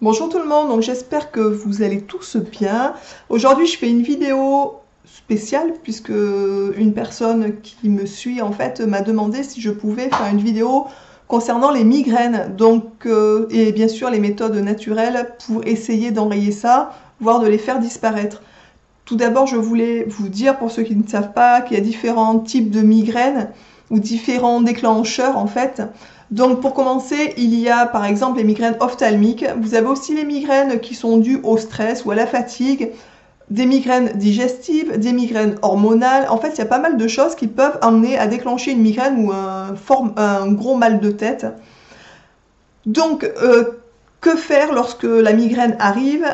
Bonjour tout le monde, donc j'espère que vous allez tous bien. Aujourd'hui je fais une vidéo spéciale puisque une personne qui me suit en fait m'a demandé si je pouvais faire une vidéo concernant les migraines et bien sûr les méthodes naturelles pour essayer d'enrayer ça, voire de les faire disparaître. Tout d'abord je voulais vous dire pour ceux qui ne savent pas qu'il y a différents types de migraines ou différents déclencheurs en fait. Donc pour commencer, il y a par exemple les migraines ophtalmiques. Vous avez aussi les migraines qui sont dues au stress ou à la fatigue, des migraines digestives, des migraines hormonales. En fait, il y a pas mal de choses qui peuvent amener à déclencher une migraine ou un gros mal de tête. Donc, que faire lorsque la migraine arrive?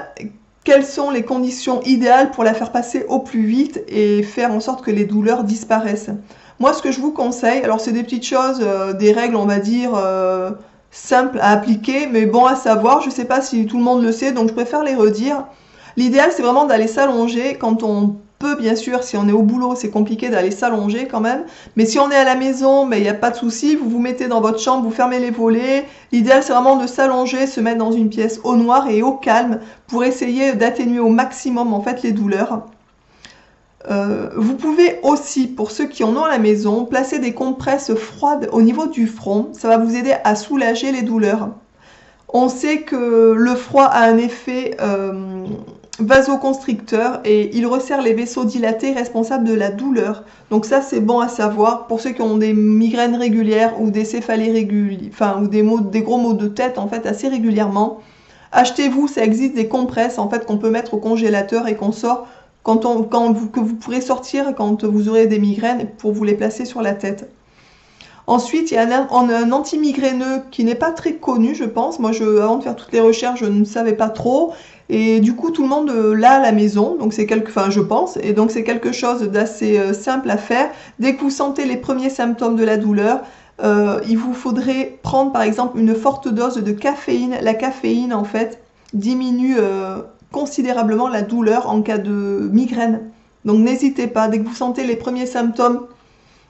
Quelles sont les conditions idéales pour la faire passer au plus vite et faire en sorte que les douleurs disparaissent? Moi, ce que je vous conseille, alors c'est des petites choses, des règles, on va dire, simples à appliquer, mais bon à savoir. Je ne sais pas si tout le monde le sait, donc je préfère les redire. L'idéal, c'est vraiment d'aller s'allonger quand on peut, bien sûr. Si on est au boulot, c'est compliqué d'aller s'allonger quand même. Mais si on est à la maison, il n'y a pas de souci. Vous vous mettez dans votre chambre, vous fermez les volets. L'idéal, c'est vraiment de s'allonger, se mettre dans une pièce au noir et au calme pour essayer d'atténuer au maximum en fait les douleurs. Vous pouvez aussi, pour ceux qui en ont à la maison, placer des compresses froides au niveau du front. Ça va vous aider à soulager les douleurs. On sait que le froid a un effet vasoconstricteur et il resserre les vaisseaux dilatés responsables de la douleur. Donc ça, c'est bon à savoir pour ceux qui ont des migraines régulières ou des céphalées régulières, enfin ou des gros maux de tête en fait assez régulièrement. Achetez-vous, ça existe des compresses en fait qu'on peut mettre au congélateur et qu'on sort que vous pourrez sortir quand vous aurez des migraines pour vous les placer sur la tête. Ensuite, il y a un anti-migraineux qui n'est pas très connu, je pense. Moi, avant de faire toutes les recherches, je ne savais pas trop. Et du coup, tout le monde l'a à la maison. Donc, enfin, je pense. Et donc, c'est quelque chose d'assez simple à faire. Dès que vous sentez les premiers symptômes de la douleur, il vous faudrait prendre, par exemple, une forte dose de caféine. La caféine, en fait, diminue considérablement la douleur en cas de migraine. Donc, n'hésitez pas. Dès que vous sentez les premiers symptômes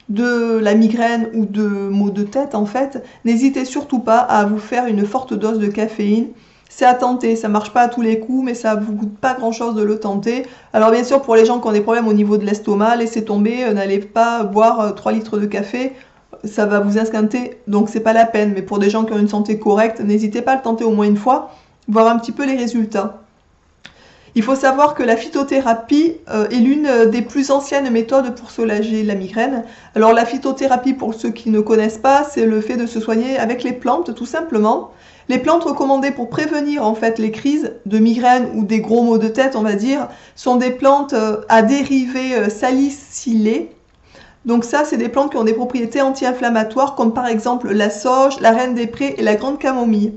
de la migraine ou de maux de tête en fait, n'hésitez surtout pas à vous faire une forte dose de caféine. C'est à tenter, ça marche pas à tous les coups, mais ça vous coûte pas grand chose de le tenter. Alors bien sûr, pour les gens qui ont des problèmes au niveau de l'estomac, laissez tomber, n'allez pas boire 3 litres de café, ça va vous esquinter, donc c'est pas la peine. Mais pour des gens qui ont une santé correcte, n'hésitez pas à le tenter au moins une fois, voir un petit peu les résultats. Il faut savoir que la phytothérapie est l'une des plus anciennes méthodes pour soulager la migraine. Alors la phytothérapie, pour ceux qui ne connaissent pas, c'est le fait de se soigner avec les plantes, tout simplement. Les plantes recommandées pour prévenir en fait les crises de migraine ou des gros maux de tête, on va dire, sont des plantes à dérivés salicylés. Donc ça, c'est des plantes qui ont des propriétés anti-inflammatoires, comme par exemple la sauge, la reine des prés et la grande camomille.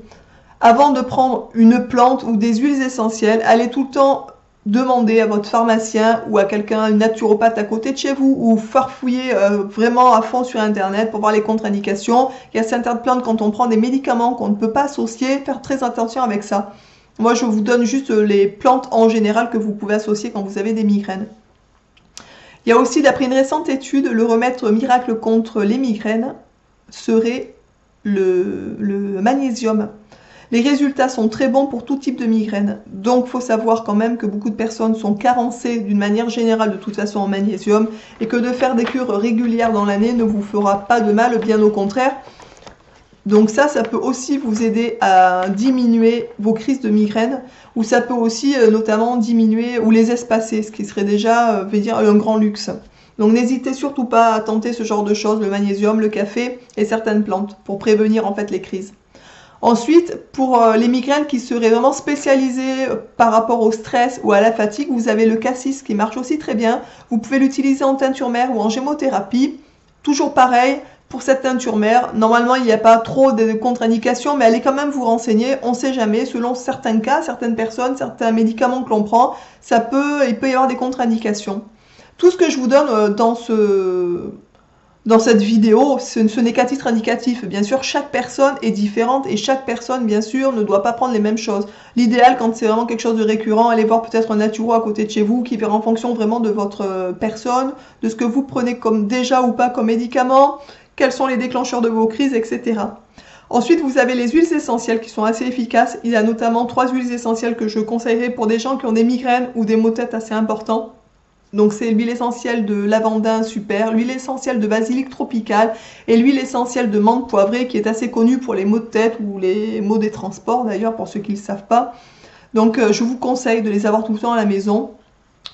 Avant de prendre une plante ou des huiles essentielles, allez tout le temps demander à votre pharmacien ou à quelqu'un, une naturopathe à côté de chez vous, ou farfouiller vraiment à fond sur internet pour voir les contre-indications. Il y a certaines plantes, quand on prend des médicaments qu'on ne peut pas associer, faire très attention avec ça. Moi, je vous donne juste les plantes en général que vous pouvez associer quand vous avez des migraines. Il y a aussi, d'après une récente étude, le remède miracle contre les migraines serait le magnésium. Les résultats sont très bons pour tout type de migraine. Donc, il faut savoir quand même que beaucoup de personnes sont carencées d'une manière générale de toute façon en magnésium et que de faire des cures régulières dans l'année ne vous fera pas de mal, bien au contraire. Donc ça peut aussi vous aider à diminuer vos crises de migraine, ou ça peut aussi notamment diminuer ou les espacer, ce qui serait déjà, je vais dire, un grand luxe. Donc n'hésitez surtout pas à tenter ce genre de choses, le magnésium, le café et certaines plantes pour prévenir en fait les crises. Ensuite, pour les migraines qui seraient vraiment spécialisées par rapport au stress ou à la fatigue, vous avez le cassis qui marche aussi très bien. Vous pouvez l'utiliser en teinture mère ou en gémothérapie. Toujours pareil, pour cette teinture mère, normalement il n'y a pas trop de contre-indications, mais allez quand même vous renseigner. On ne sait jamais, selon certains cas, certaines personnes, certains médicaments que l'on prend, il peut y avoir des contre-indications. Tout ce que je vous donne dans cette vidéo, ce n'est qu'à titre indicatif. Bien sûr, chaque personne est différente et chaque personne, bien sûr, ne doit pas prendre les mêmes choses. L'idéal, quand c'est vraiment quelque chose de récurrent, allez voir peut-être un naturo à côté de chez vous qui verra en fonction vraiment de votre personne, de ce que vous prenez comme déjà ou pas comme médicament, quels sont les déclencheurs de vos crises, etc. Ensuite, vous avez les huiles essentielles qui sont assez efficaces. Il y a notamment 3 huiles essentielles que je conseillerais pour des gens qui ont des migraines ou des maux de tête assez importants. Donc c'est l'huile essentielle de lavandin super, l'huile essentielle de basilic tropical et l'huile essentielle de menthe poivrée qui est assez connue pour les maux de tête ou les maux des transports d'ailleurs pour ceux qui ne le savent pas. Donc je vous conseille de les avoir tout le temps à la maison.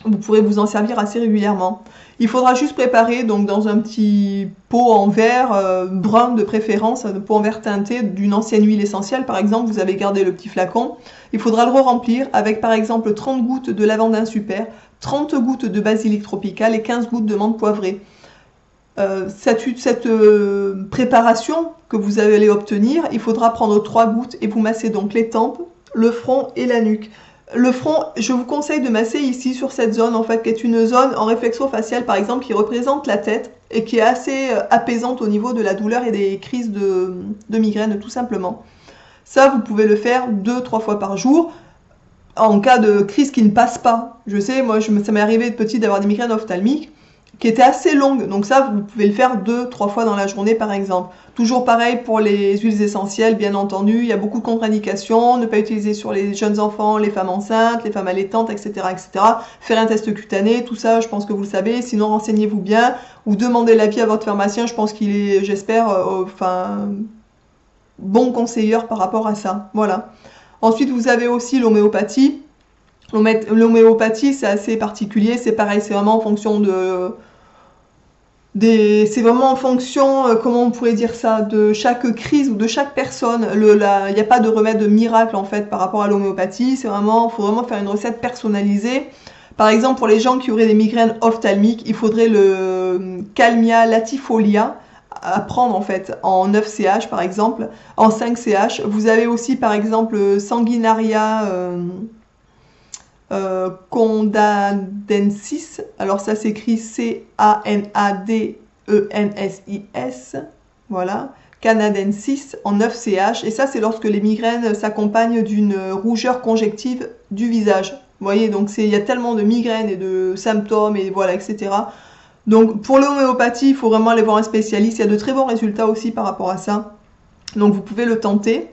Vous pourrez vous en servir assez régulièrement. Il faudra juste préparer donc dans un petit pot en verre, brun de préférence, un pot en verre teinté d'une ancienne huile essentielle. Par exemple, vous avez gardé le petit flacon. Il faudra le re-remplir avec par exemple 30 gouttes de lavandin super, 30 gouttes de basilic tropical et 15 gouttes de menthe poivrée. Cette préparation que vous allez obtenir, il faudra prendre 3 gouttes et vous massez donc les tempes, le front et la nuque. Le front, je vous conseille de masser ici sur cette zone en fait, qui est une zone en réflexo-facial par exemple, qui représente la tête et qui est assez apaisante au niveau de la douleur et des crises de migraine tout simplement. Ça, vous pouvez le faire 2-3 fois par jour en cas de crise qui ne passe pas. Je sais, moi, ça m'est arrivé de petit d'avoir des migraines ophtalmiques qui étaient assez longues. Donc ça, vous pouvez le faire 2-3 fois dans la journée, par exemple. Toujours pareil pour les huiles essentielles, bien entendu. Il y a beaucoup de contre-indications. Ne pas utiliser sur les jeunes enfants, les femmes enceintes, les femmes allaitantes, etc., etc. Faire un test cutané, tout ça, je pense que vous le savez. Sinon, renseignez-vous bien ou demandez l'avis à votre pharmacien. Je pense qu'il est, j'espère, bon conseilleur par rapport à ça. Voilà. Ensuite, vous avez aussi l'homéopathie. L'homéopathie, c'est assez particulier. C'est pareil, c'est vraiment en fonction c'est vraiment en fonction, comment on pourrait dire ça, de chaque crise ou de chaque personne. Il n'y a pas de remède miracle en fait par rapport à l'homéopathie. C'est vraiment, faut vraiment faire une recette personnalisée. Par exemple, pour les gens qui auraient des migraines ophtalmiques, il faudrait le Calmia latifolia à prendre en fait en 9 CH par exemple, en 5 CH. Vous avez aussi par exemple Sanguinaria Canadensis, alors ça s'écrit C-A-N-A-D-E-N-S-I-S, voilà, Canadensis en 9 CH, et ça c'est lorsque les migraines s'accompagnent d'une rougeur conjective du visage. Vous voyez, donc il y a tellement de migraines et de symptômes, et voilà, etc. Donc pour l'homéopathie, il faut vraiment aller voir un spécialiste, il y a de très bons résultats aussi par rapport à ça, donc vous pouvez le tenter.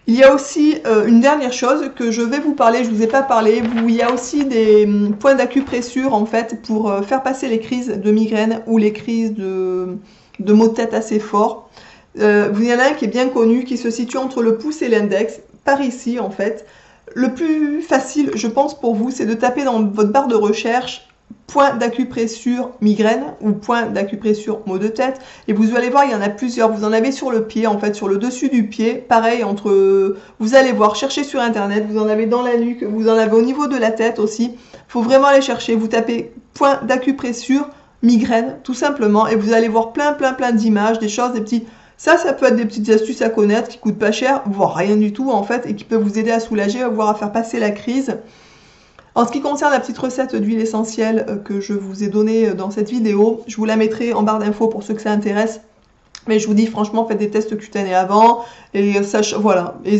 Il y a aussi une dernière chose que je vais vous parler, je ne vous ai pas parlé, il y a aussi des points d'acupressure en fait pour faire passer les crises de migraine ou les crises de maux de tête assez forts. Il y en a un qui est bien connu, qui se situe entre le pouce et l'index, par ici en fait. Le plus facile, je pense pour vous, c'est de taper dans votre barre de recherche point d'acupressure migraine ou point d'acupressure maux de tête, et vous allez voir, il y en a plusieurs. Vous en avez sur le pied, en fait, sur le dessus du pied, pareil, vous allez voir, cherchez sur internet, vous en avez dans la nuque, vous en avez au niveau de la tête aussi. Il faut vraiment aller chercher, vous tapez point d'acupressure migraine, tout simplement, et vous allez voir plein d'images, des choses, des petits... Ça peut être des petites astuces à connaître qui coûtent pas cher, voire rien du tout en fait, et qui peuvent vous aider à soulager, voire à faire passer la crise. En ce qui concerne la petite recette d'huile essentielle que je vous ai donnée dans cette vidéo, je vous la mettrai en barre d'infos pour ceux que ça intéresse. Mais je vous dis franchement, faites des tests cutanés avant et voilà. Et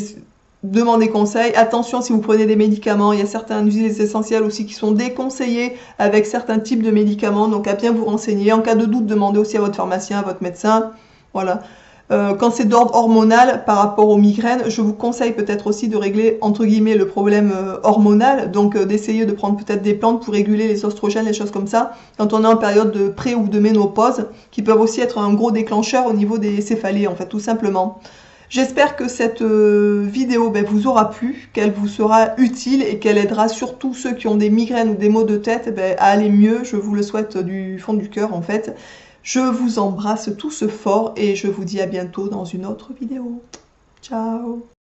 demandez conseil. Attention si vous prenez des médicaments, il y a certaines huiles essentielles aussi qui sont déconseillées avec certains types de médicaments. Donc à bien vous renseigner. En cas de doute, demandez aussi à votre pharmacien, à votre médecin. Voilà. Quand c'est d'ordre hormonal par rapport aux migraines, je vous conseille peut-être aussi de régler entre guillemets le problème hormonal, donc d'essayer de prendre peut-être des plantes pour réguler les oestrogènes, les choses comme ça, quand on est en période de pré ou de ménopause, qui peuvent aussi être un gros déclencheur au niveau des céphalées en fait, tout simplement. J'espère que cette vidéo vous aura plu, qu'elle vous sera utile et qu'elle aidera surtout ceux qui ont des migraines ou des maux de tête à aller mieux. Je vous le souhaite du fond du cœur en fait. Je vous embrasse tous fort et je vous dis à bientôt dans une autre vidéo. Ciao!